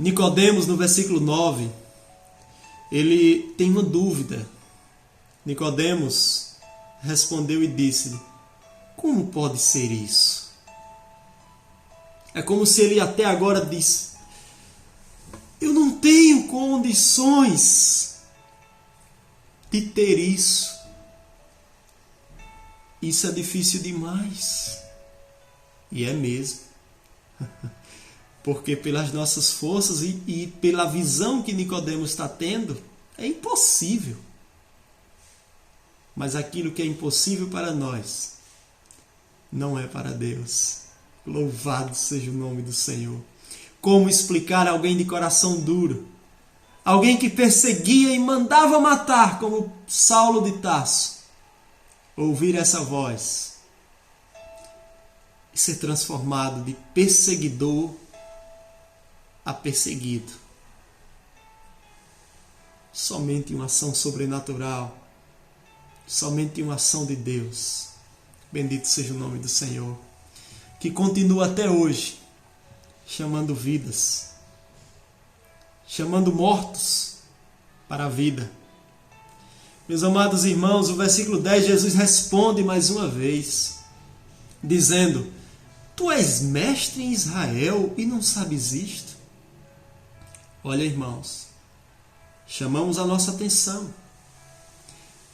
Nicodemos, no versículo 9, ele tem uma dúvida. Nicodemos respondeu e disse: como pode ser isso? É como se ele até agora disse: eu não tenho condições de ter isso. Isso é difícil demais. E é mesmo. Porque pelas nossas forças e pela visão que Nicodemos está tendo, é impossível. Mas aquilo que é impossível para nós, não é para Deus. Louvado seja o nome do Senhor. Como explicar a alguém de coração duro? Alguém que perseguia e mandava matar, como Saulo de Tarso. Ouvir essa voz e ser transformado de perseguidor a perseguido. Somente uma ação sobrenatural. Somente uma ação de Deus. Bendito seja o nome do Senhor. Que continua até hoje, chamando vidas, chamando mortos para a vida. Meus amados irmãos, o versículo 10, Jesus responde mais uma vez, dizendo: tu és mestre em Israel e não sabes isto? Olha, irmãos, chamamos a nossa atenção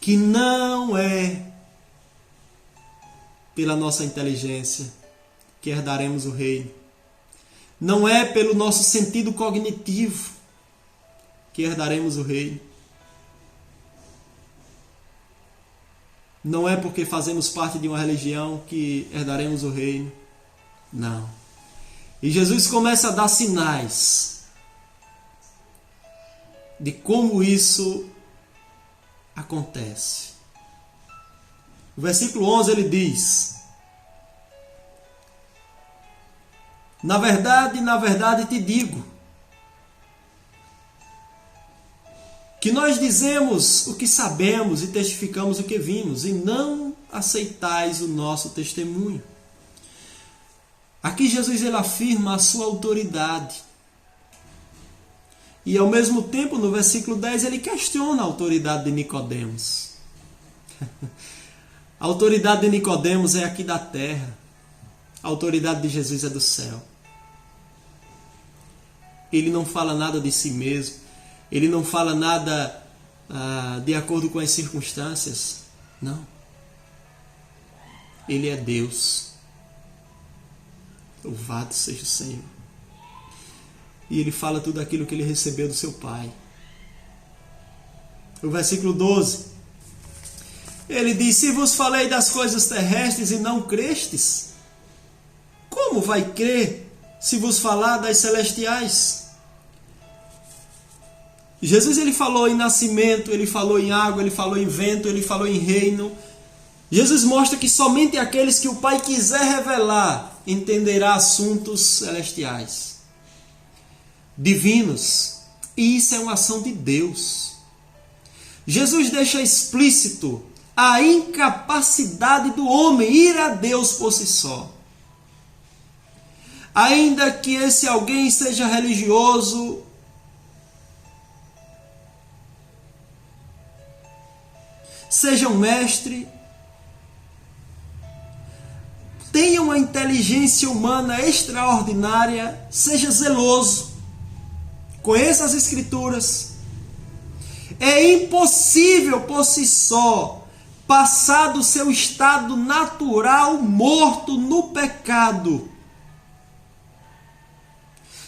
que não é pela nossa inteligência que herdaremos o reino. Não é pelo nosso sentido cognitivo que herdaremos o reino. Não é porque fazemos parte de uma religião que herdaremos o reino. Não. E Jesus começa a dar sinais de como isso acontece. No versículo 11 ele diz: na verdade te digo, que nós dizemos o que sabemos e testificamos o que vimos, e não aceitais o nosso testemunho. Aqui Jesus ele afirma a sua autoridade. E ao mesmo tempo, no versículo 10, ele questiona a autoridade de Nicodemos. A autoridade de Nicodemos é aqui da terra. A autoridade de Jesus é do céu. Ele não fala nada de si mesmo. Ele não fala nada de acordo com as circunstâncias. Não. Ele é Deus. Louvado seja o Senhor. E ele fala tudo aquilo que ele recebeu do seu Pai. O versículo 12. Ele diz: se vos falei das coisas terrestres e não crestes, como vai crer se vos falar das celestiais? Jesus ele falou em nascimento, ele falou em água, ele falou em vento, ele falou em reino. Jesus mostra que somente aqueles que o Pai quiser revelar entenderá assuntos celestiais, divinos. E isso é uma ação de Deus. Jesus deixa explícito a incapacidade do homem ir a Deus por si só. Ainda que esse alguém seja religioso, seja um mestre, tenha uma inteligência humana extraordinária, seja zeloso, conheça as Escrituras, é impossível por si só passar do seu estado natural morto no pecado,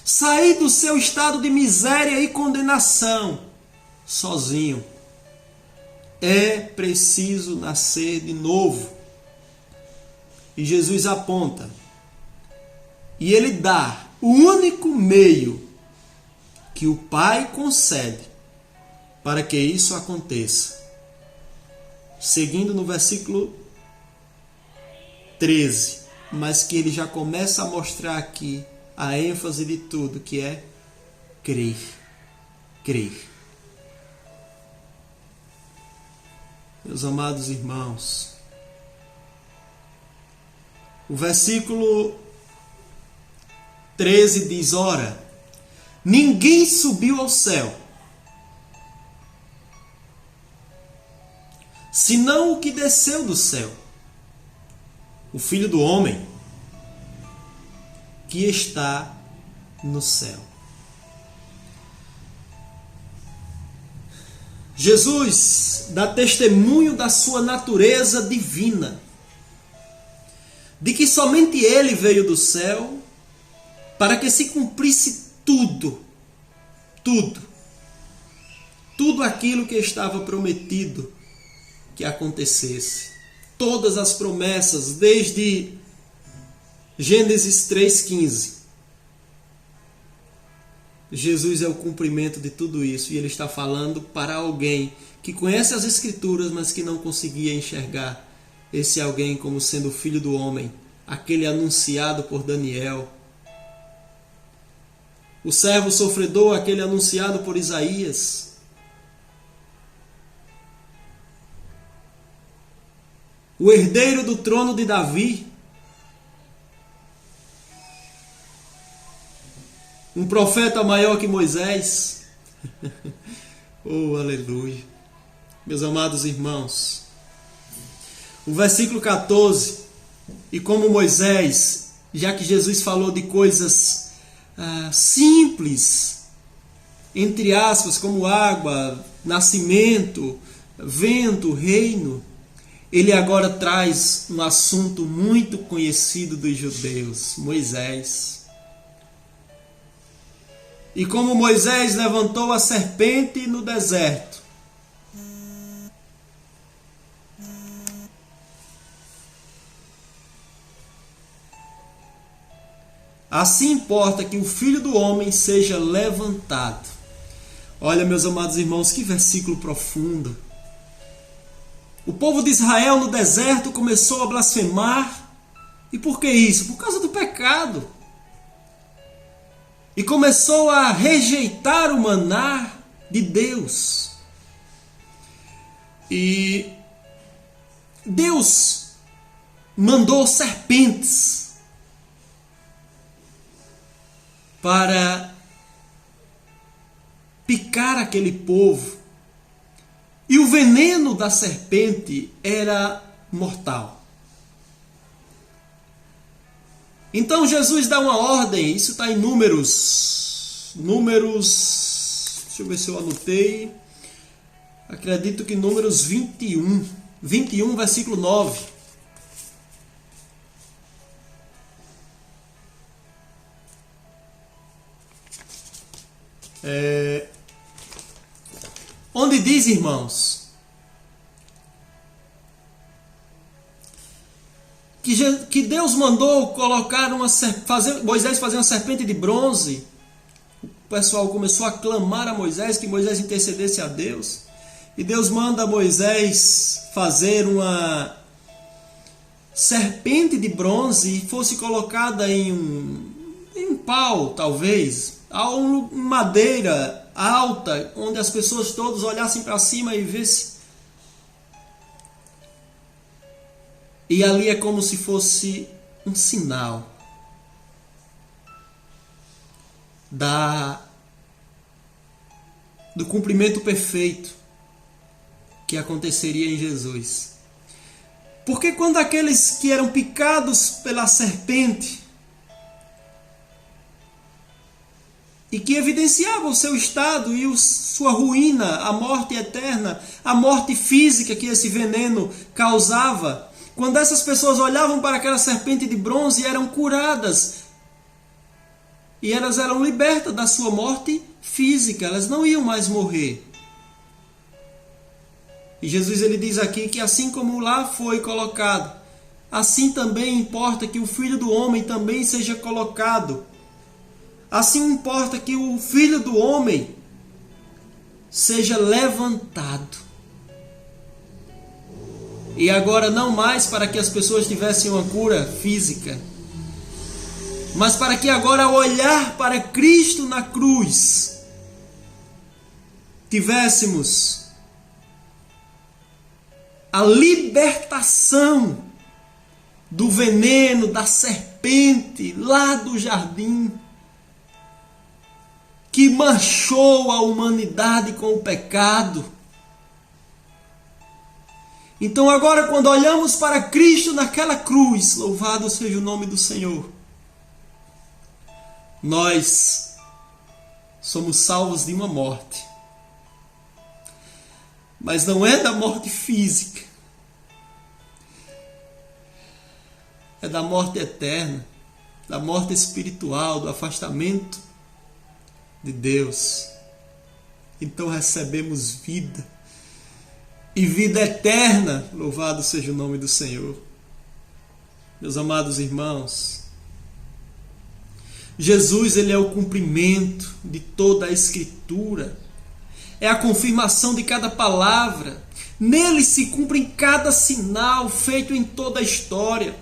sair do seu estado de miséria e condenação sozinho. É preciso nascer de novo. E Jesus aponta e ele dá o único meio que o Pai concede para que isso aconteça. Seguindo no versículo 13, mas que ele já começa a mostrar aqui a ênfase de tudo, que é crer. Crer. Meus amados irmãos, o versículo 13 diz: ora, Ninguém subiu ao céu, senão o que desceu do céu, o Filho do Homem, que está no céu. Jesus dá testemunho da sua natureza divina, de que somente ele veio do céu para que se cumprisse tudo aquilo que estava prometido que acontecesse. Todas as promessas, desde Gênesis 3,15. Jesus é o cumprimento de tudo isso, e ele está falando para alguém que conhece as Escrituras, mas que não conseguia enxergar esse alguém como sendo o Filho do Homem, aquele anunciado por Daniel, o servo sofredor, aquele anunciado por Isaías. O herdeiro do trono de Davi. Um profeta maior que Moisés. Oh, aleluia. Meus amados irmãos, o versículo 14, e como Moisés, já que Jesus falou de coisas simples, entre aspas, como água, nascimento, vento, reino, ele agora traz um assunto muito conhecido dos judeus, Moisés. E como Moisés levantou a serpente no deserto, assim importa que o Filho do Homem seja levantado. Olha, meus amados irmãos, que versículo profundo. O povo de Israel no deserto começou a blasfemar. E por que isso? Por causa do pecado. E começou a rejeitar o maná de Deus. E Deus mandou serpentes para picar aquele povo. E o veneno da serpente era mortal. Então Jesus dá uma ordem, isso está em Números, deixa eu ver se eu anotei, acredito que Números 21, versículo 9. Onde diz, irmãos, que Deus mandou colocar Moisés fazer uma serpente de bronze. O pessoal começou a clamar a Moisés, que Moisés intercedesse a Deus. E Deus manda Moisés fazer uma serpente de bronze e fosse colocada em um pau, talvez, em madeira alta, onde as pessoas todas olhassem para cima e vissem. E ali é como se fosse um sinal do cumprimento perfeito que aconteceria em Jesus. Porque quando aqueles que eram picados pela serpente e que evidenciavam o seu estado e sua ruína, a morte eterna, a morte física que esse veneno causava, quando essas pessoas olhavam para aquela serpente de bronze, eram curadas. E elas eram libertas da sua morte física, elas não iam mais morrer. E Jesus ele diz aqui que assim como lá foi colocado, assim também importa que o Filho do Homem também seja colocado. Assim importa que o Filho do Homem seja levantado. E agora não mais para que as pessoas tivessem uma cura física, mas para que agora, ao olhar para Cristo na cruz, tivéssemos a libertação do veneno da serpente lá do jardim. que manchou a humanidade com o pecado. Então agora, quando olhamos para Cristo naquela cruz, louvado seja o nome do Senhor, nós somos salvos de uma morte. Mas não é da morte física, é da morte eterna, da morte espiritual, do afastamento de Deus. Então recebemos vida, e vida eterna, louvado seja o nome do Senhor. Meus amados irmãos, Jesus, ele é o cumprimento de toda a Escritura, é a confirmação de cada palavra. Nele se cumpre cada sinal feito em toda a história,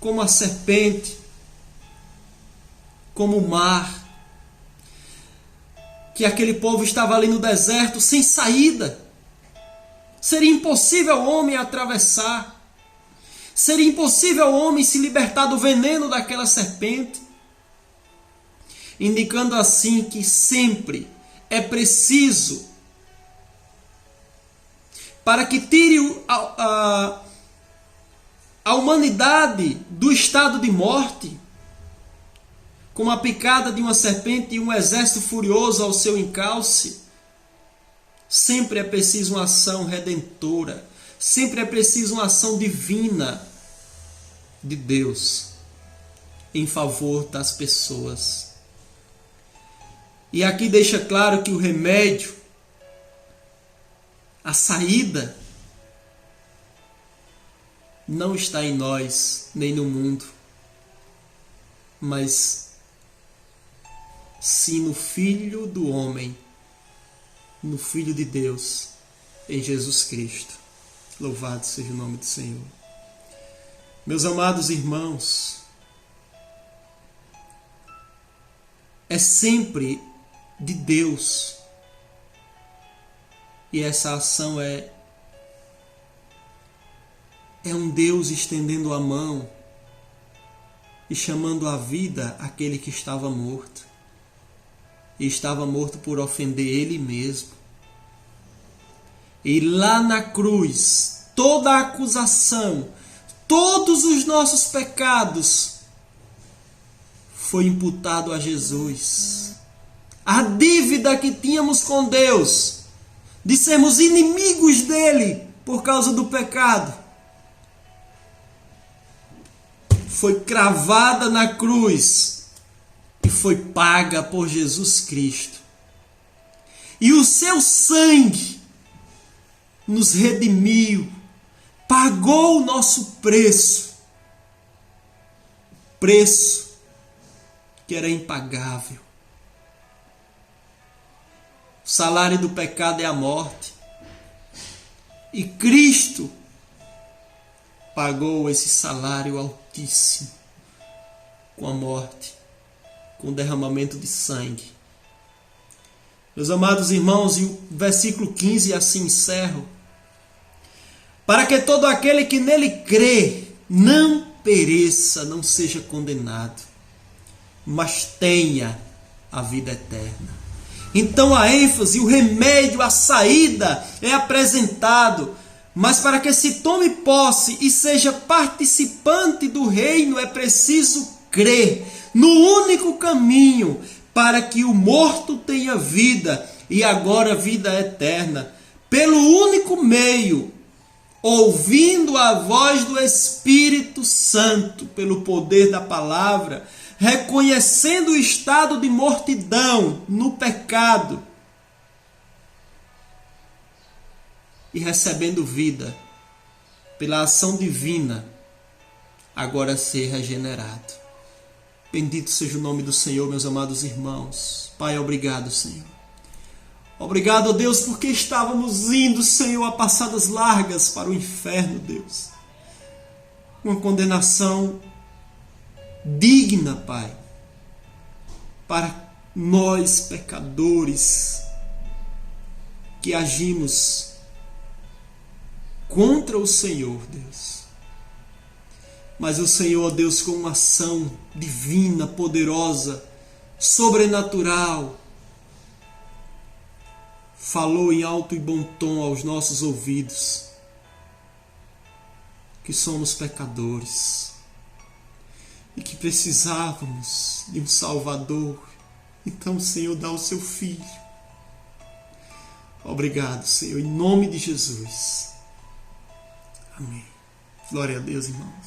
como a serpente, como o mar, que aquele povo estava ali no deserto sem saída. Seria impossível o homem atravessar. Seria impossível o homem se libertar do veneno daquela serpente. Indicando assim que sempre é preciso, para que tire a humanidade do estado de morte, como a picada de uma serpente e um exército furioso ao seu encalce, sempre é preciso uma ação redentora, sempre é preciso uma ação divina de Deus em favor das pessoas. E aqui deixa claro que o remédio, a saída, não está em nós, nem no mundo, mas sim no Filho do homem, no Filho de Deus, em Jesus Cristo. Louvado seja o nome do Senhor. Meus amados irmãos, é sempre de Deus, e essa ação é um Deus estendendo a mão e chamando à vida aquele que estava morto, e estava morto por ofender Ele mesmo. E lá na cruz, toda a acusação, todos os nossos pecados foi imputado a Jesus. A dívida que tínhamos com Deus, de sermos inimigos dele por causa do pecado, foi cravada na cruz e foi paga por Jesus Cristo. E o seu sangue nos redimiu, pagou o nosso preço, preço que era impagável. O salário do pecado é a morte, e Cristo pagou esse salário altíssimo com a morte, com o derramamento de sangue. Meus amados irmãos, e o versículo 15 assim encerra: para que todo aquele que nele crê não pereça, não seja condenado, mas tenha a vida eterna. Então a ênfase, o remédio, a saída é apresentado, mas para que se tome posse e seja participante do reino é preciso crer no único caminho para que o morto tenha vida e agora vida eterna, pelo único meio, ouvindo a voz do Espírito Santo, pelo poder da palavra, reconhecendo o estado de mortidão no pecado e recebendo vida pela ação divina, agora ser regenerado. Bendito seja o nome do Senhor, meus amados irmãos. Pai, obrigado, Senhor. Obrigado, Deus, porque estávamos indo, Senhor, a passadas largas para o inferno, Deus. Uma condenação digna, Pai, para nós pecadores que agimos contra o Senhor, Deus. Mas o Senhor, Deus, com uma ação divina, poderosa, sobrenatural, falou em alto e bom tom aos nossos ouvidos que somos pecadores e que precisávamos de um Salvador. Então, Senhor, dá o seu Filho. Obrigado, Senhor, em nome de Jesus. Amém. Glória a Deus, irmãos.